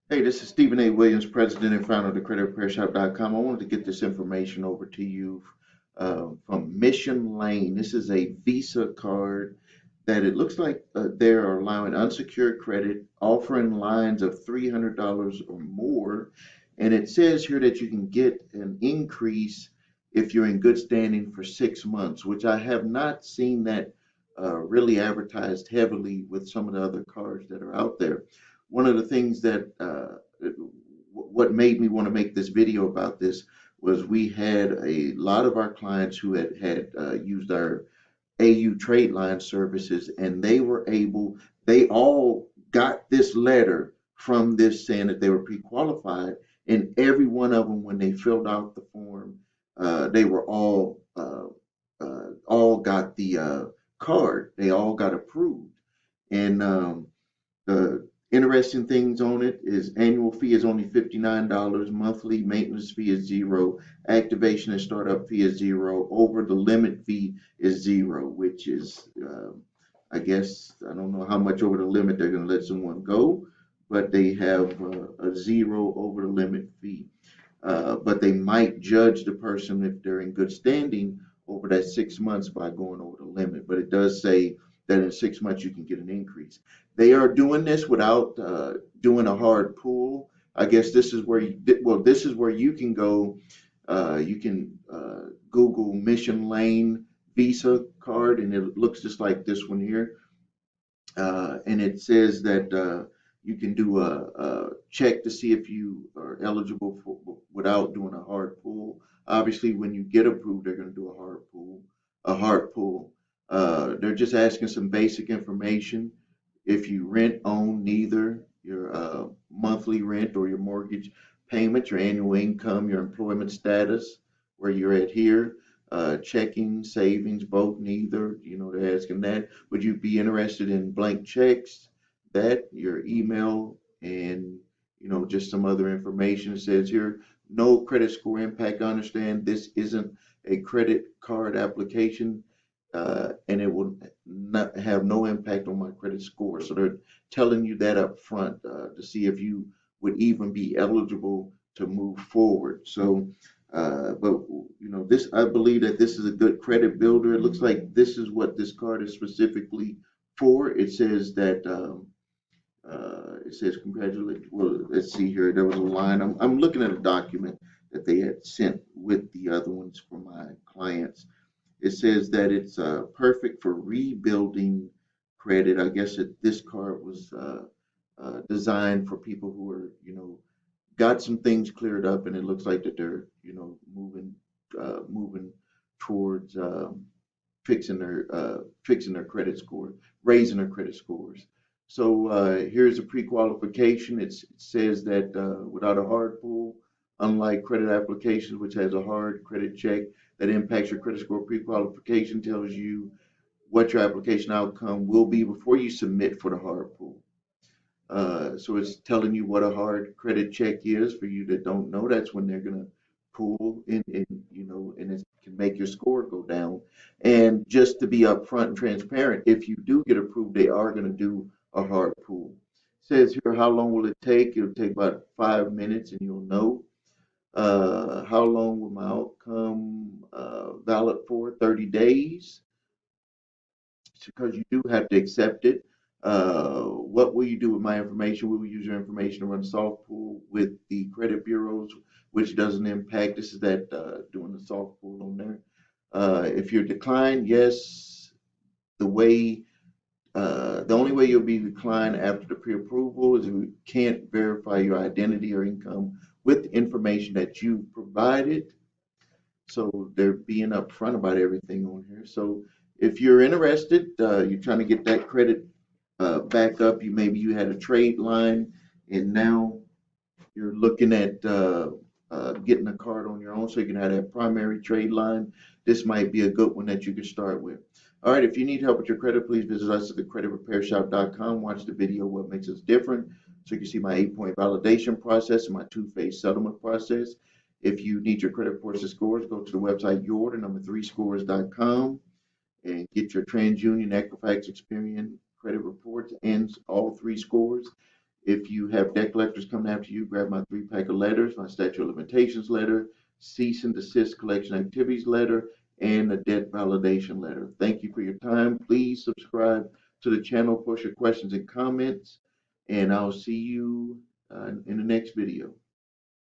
Hey, this is Stephen A. Williams, President and founder of the CreditRepairShop.com. I wanted to get this information over to you from Mission Lane. This is a Visa card that it looks like they're allowing unsecured credit, offering lines of $300 or more. And it says here that you can get an increase if you're in good standing for 6 months, which I have not seen that really advertised heavily with some of the other cards that are out there. One of the things that what made me want to make this video about this was we had a lot of our clients who had used our AU trade line services, and they all got this letter from this saying that they were pre-qualified, and every one of them, when they filled out the form, they were all got the card. They all got approved, and the interesting things on it is annual fee is only $59, monthly maintenance fee is zero, activation and startup fee is zero, over the limit fee is zero, which is, I guess, I don't know how much over the limit they're going to let someone go, but they have a zero over the limit fee. But they might judge the person if they're in good standing over that 6 months by going over the limit. But it does say that in 6 months you can get an increase. They are doing this without doing a hard pull. I guess this is where this is where you can go. You can Google Mission Lane Visa card, and it looks just like this one here. And it says that you can do a check to see if you are eligible for without doing a hard pull. Obviously, when you get approved, they're going to do a hard pull. A hard pull. They're just asking some basic information. If you rent, own, neither your monthly rent or your mortgage payment, your annual income, your employment status, where you're at here, checking, savings, both, neither. They're asking that. Would you be interested in blank checks? That, your email, and just some other information. It says here, no credit score impact. I understand this isn't a credit card application, and it will not have no impact on my credit score. So they're telling you that up front to see if you would even be eligible to move forward. So, but this, I believe that this is a good credit builder. It looks like this is what this card is specifically for. It says that. It says congratulate. Well, let's see here. There was a line. I'm looking at a document that they had sent with the other ones for my clients. It says that it's perfect for rebuilding credit. I guess this card was designed for people who are, got some things cleared up, and it looks like that they're, moving towards fixing their credit score, raising their credit scores. So here's a pre-qualification. It says that without a hard pull, unlike credit applications, which has a hard credit check that impacts your credit score, pre-qualification tells you what your application outcome will be before you submit for the hard pull. So it's telling you what a hard credit check is. For you that don't know, that's when they're gonna pull and it can make your score go down. And just to be upfront and transparent, if you do get approved, they are gonna do a hard pull. Says here, how long will it take? It'll take about 5 minutes, and you'll know. How long will my outcome valid for? 30 days, because you do have to accept it. What will you do with my information? We will use your information to run soft pull with the credit bureaus, which doesn't impact. This is that doing the soft pull on there. If you're declined, yes, the way the only way you'll be declined after the pre-approval is if we can't verify your identity or income with the information that you provided. So they're being upfront about everything on here. So if you're interested, you're trying to get that credit back up. Maybe you had a trade line, and now you're looking at getting a card on your own, so you can have that primary trade line. This might be a good one that you can start with. All right, if you need help with your credit, please visit us at thecreditrepairshop.com. Watch the video, What Makes Us Different, so you can see my 8-point validation process and my two-phase settlement process. If you need your credit reports and scores, go to the website yourorder3scores.com and get your TransUnion, Equifax, Experian credit reports and all three scores. If you have debt collectors coming after you, grab my 3-pack of letters, my statute of limitations letter, cease and desist collection activities letter, and a debt validation letter. Thank you for your time. Please subscribe to the channel, post your questions and comments, and I'll see you in the next video.